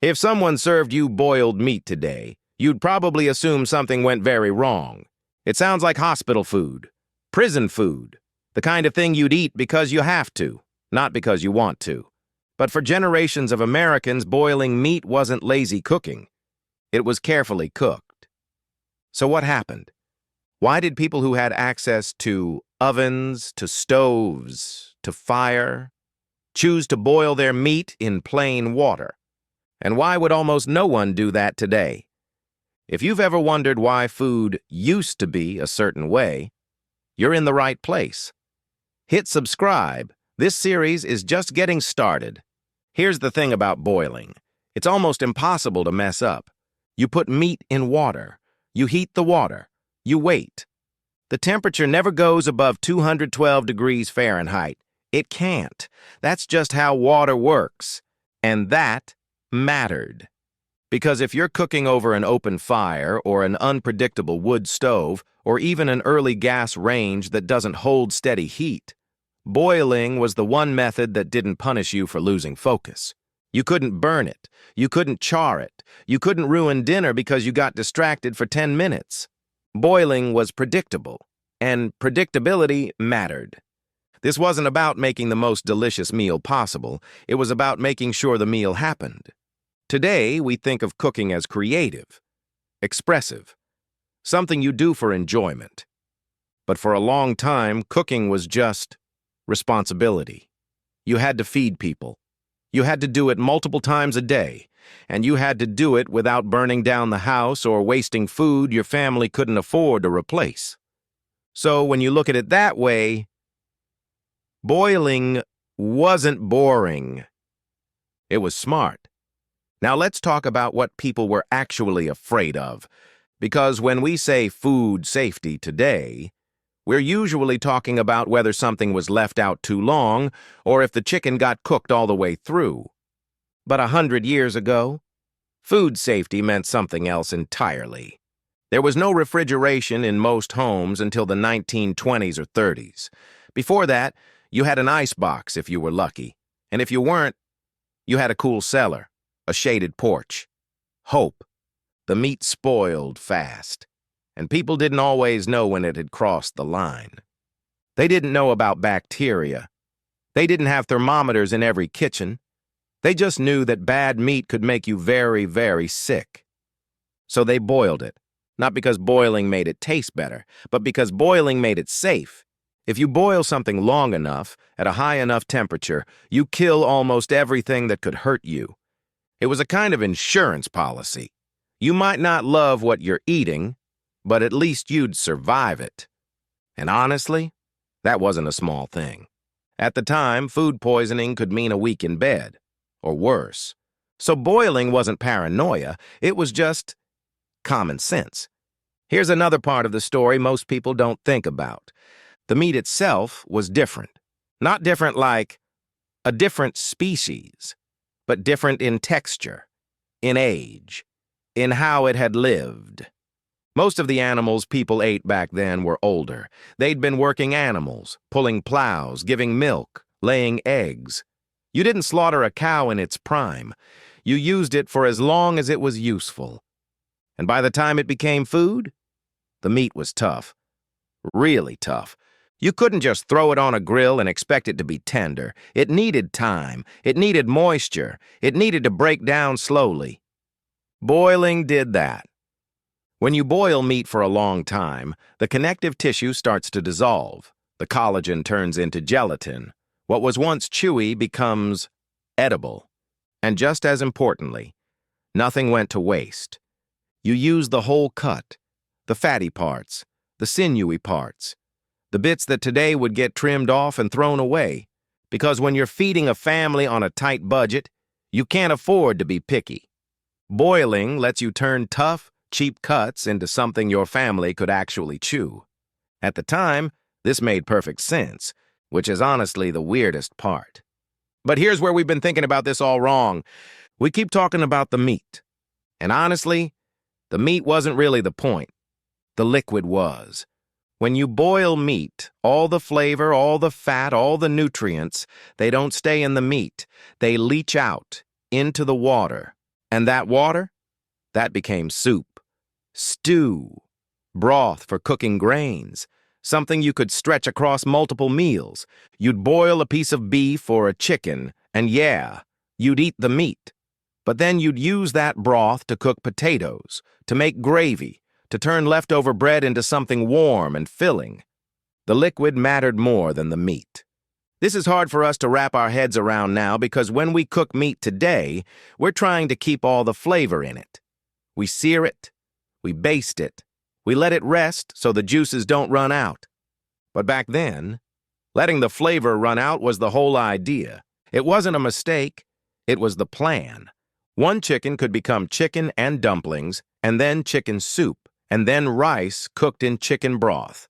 If someone served you boiled meat today, you'd probably assume something went very wrong. It sounds like hospital food, prison food, the kind of thing you'd eat because you have to, not because you want to. But for generations of Americans, boiling meat wasn't lazy cooking. It was carefully cooked. So what happened? Why did people who had access to ovens, to stoves, to fire, choose to boil their meat in plain water? And why would almost no one do that today? If you've ever wondered why food used to be a certain way, you're in the right place. Hit subscribe. This series is just getting started. Here's the thing about boiling. It's almost impossible to mess up. You put meat in water. You heat the water. You wait. The temperature never goes above 212 degrees Fahrenheit. It can't. That's just how water works. And that mattered. Because if you're cooking over an open fire or an unpredictable wood stove or even an early gas range that doesn't hold steady heat, boiling was the one method that didn't punish you for losing focus. You couldn't burn it. You couldn't char it. You couldn't ruin dinner because you got distracted for 10 minutes. Boiling was predictable, and predictability mattered. This wasn't about making the most delicious meal possible. It was about making sure the meal happened. Today, we think of cooking as creative, expressive, something you do for enjoyment. But for a long time, cooking was just responsibility. You had to feed people. You had to do it multiple times a day, and you had to do it without burning down the house or wasting food your family couldn't afford to replace. So when you look at it that way, boiling wasn't boring. It was smart. Now let's talk about what people were actually afraid of, because when we say food safety today, we're usually talking about whether something was left out too long or if the chicken got cooked all the way through. But 100 years ago, food safety meant something else entirely. There was no refrigeration in most homes until the 1920s or 30s. Before that, you had an ice box if you were lucky, and if you weren't, you had a cool cellar, a shaded porch. Hope. The meat spoiled fast, and people didn't always know when it had crossed the line. They didn't know about bacteria. They didn't have thermometers in every kitchen. They just knew that bad meat could make you very, very sick. So they boiled it, not because boiling made it taste better, but because boiling made it safe. If you boil something long enough, at a high enough temperature, you kill almost everything that could hurt you. It was a kind of insurance policy. You might not love what you're eating, but at least you'd survive it. And honestly, that wasn't a small thing. At the time, food poisoning could mean a week in bed, or worse. So boiling wasn't paranoia, it was just common sense. Here's another part of the story most people don't think about. The meat itself was different. Not different like a different species, but different in texture, in age, in how it had lived. Most of the animals people ate back then were older. They'd been working animals, pulling plows, giving milk, laying eggs. You didn't slaughter a cow in its prime. You used it for as long as it was useful. And by the time it became food, the meat was tough. Really tough. You couldn't just throw it on a grill and expect it to be tender. It needed time. It needed moisture. It needed to break down slowly. Boiling did that. When you boil meat for a long time, the connective tissue starts to dissolve. The collagen turns into gelatin. What was once chewy becomes edible. And just as importantly, nothing went to waste. You used the whole cut, the fatty parts, the sinewy parts, the bits that today would get trimmed off and thrown away, because when you're feeding a family on a tight budget, you can't afford to be picky. Boiling lets you turn tough, cheap cuts into something your family could actually chew. At the time, this made perfect sense, which is honestly the weirdest part. But here's where we've been thinking about this all wrong. We keep talking about the meat. And honestly, the meat wasn't really the point. The liquid was. When you boil meat, all the flavor, all the fat, all the nutrients, they don't stay in the meat. They leach out into the water. And that water? That became soup, stew, broth for cooking grains, something you could stretch across multiple meals. You'd boil a piece of beef or a chicken, and yeah, you'd eat the meat. But then you'd use that broth to cook potatoes, to make gravy, to turn leftover bread into something warm and filling. The liquid mattered more than the meat. This is hard for us to wrap our heads around now because when we cook meat today, we're trying to keep all the flavor in it. We sear it, we baste it, we let it rest so the juices don't run out. But back then, letting the flavor run out was the whole idea. It wasn't a mistake, it was the plan. One chicken could become chicken and dumplings, and then chicken soup, and then rice cooked in chicken broth.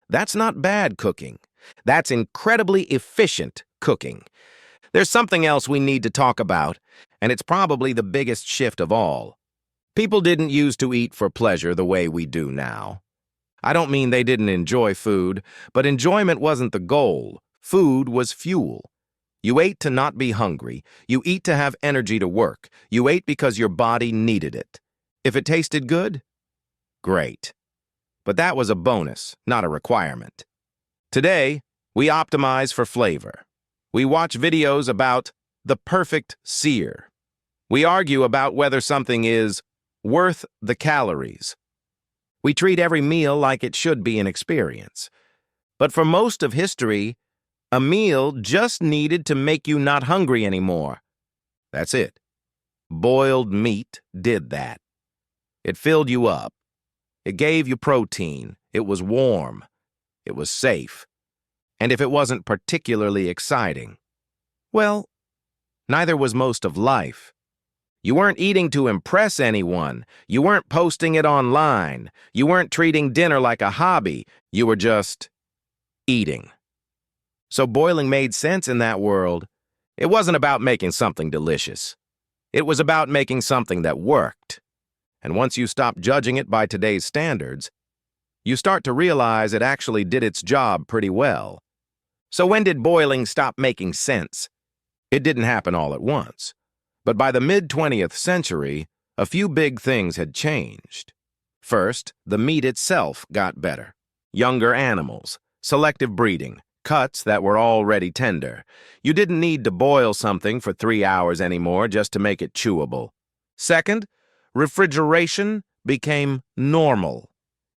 That's not bad cooking. That's incredibly efficient cooking. There's something else we need to talk about, and it's probably the biggest shift of all. People didn't used to eat for pleasure the way we do now. I don't mean they didn't enjoy food, but enjoyment wasn't the goal. Food was fuel. You ate to not be hungry. You eat to have energy to work. You ate because your body needed it. If it tasted good, great. But that was a bonus, not a requirement. Today, we optimize for flavor. We watch videos about the perfect sear. We argue about whether something is worth the calories. We treat every meal like it should be an experience. But for most of history, a meal just needed to make you not hungry anymore. That's it. Boiled meat did that. It filled you up. It gave you protein. It was warm. It was safe. And if it wasn't particularly exciting, well, neither was most of life. You weren't eating to impress anyone. You weren't posting it online. You weren't treating dinner like a hobby. You were just eating. So boiling made sense in that world. It wasn't about making something delicious. It was about making something that worked. And once you stop judging it by today's standards, you start to realize it actually did its job pretty well. So when did boiling stop making sense? It didn't happen all at once. But by the mid-20th century, a few big things had changed. First, the meat itself got better. Younger animals, selective breeding, cuts that were already tender. You didn't need to boil something for 3 hours anymore just to make it chewable. Second, refrigeration became normal.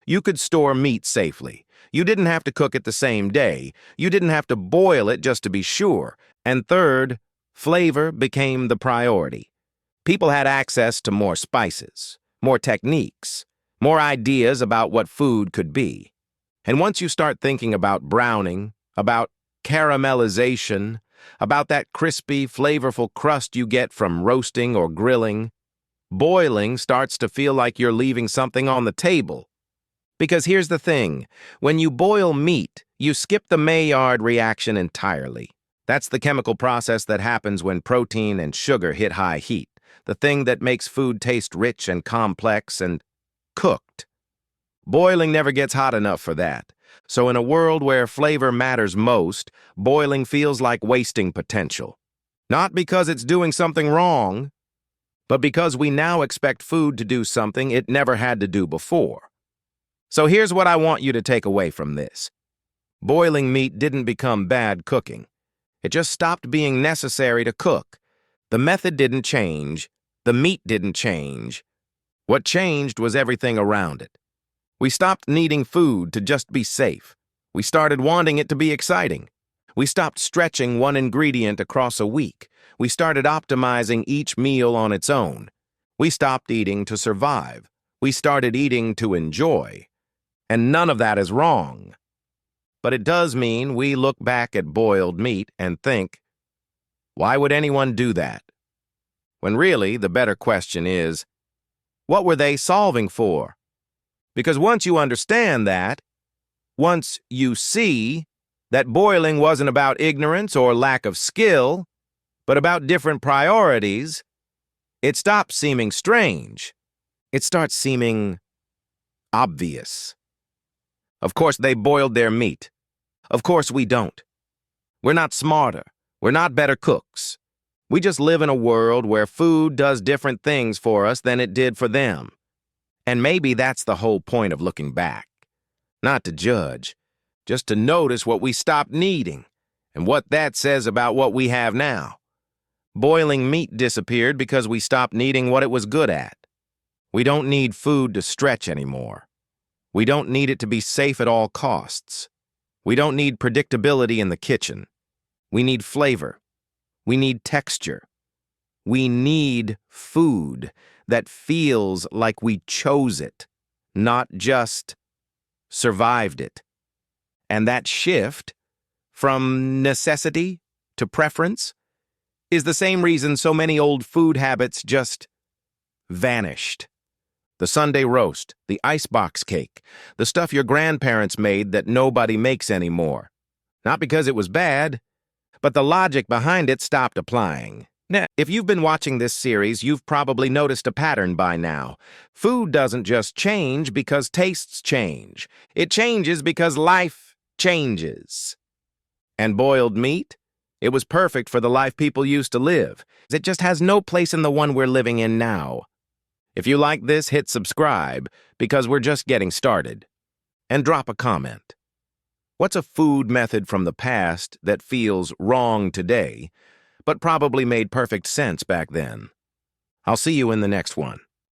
You could store meat safely. You didn't have to cook it the same day. You didn't have to boil it just to be sure. And third, flavor became the priority. People had access to more spices, more techniques, more ideas about what food could be. And once you start thinking about browning, about caramelization, about that crispy, flavorful crust you get from roasting or grilling, boiling starts to feel like you're leaving something on the table. Because here's the thing, when you boil meat, you skip the Maillard reaction entirely. That's the chemical process that happens when protein and sugar hit high heat, the thing that makes food taste rich and complex and cooked. Boiling never gets hot enough for that. So in a world where flavor matters most, boiling feels like wasting potential. Not because it's doing something wrong, but because we now expect food to do something it never had to do before. So here's what I want you to take away from this. Boiling meat didn't become bad cooking. It just stopped being necessary to cook. The method didn't change. The meat didn't change. What changed was everything around it. We stopped needing food to just be safe. We started wanting it to be exciting. We stopped stretching one ingredient across a week. We started optimizing each meal on its own. We stopped eating to survive. We started eating to enjoy. And none of that is wrong. But it does mean we look back at boiled meat and think, why would anyone do that? When really, the better question is, what were they solving for? Because once you understand that, once you see that boiling wasn't about ignorance or lack of skill, but about different priorities, it stops seeming strange. It starts seeming obvious. Of course, they boiled their meat. Of course, we don't. We're not smarter. We're not better cooks. We just live in a world where food does different things for us than it did for them. And maybe that's the whole point of looking back. Not to judge, just to notice what we stopped needing and what that says about what we have now. Boiling meat disappeared because we stopped needing what it was good at. We don't need food to stretch anymore. We don't need it to be safe at all costs. We don't need predictability in the kitchen. We need flavor. We need texture. We need food that feels like we chose it, not just survived it. And that shift from necessity to preference is the same reason so many old food habits just vanished. The Sunday roast, the icebox cake, the stuff your grandparents made that nobody makes anymore. Not because it was bad, but the logic behind it stopped applying. Now, if you've been watching this series, you've probably noticed a pattern by now. Food doesn't just change because tastes change. It changes because life changes. And boiled meat? It was perfect for the life people used to live. It just has no place in the one we're living in now. If you like this, hit subscribe, because we're just getting started. And drop a comment. What's a food method from the past that feels wrong today, but probably made perfect sense back then? I'll see you in the next one.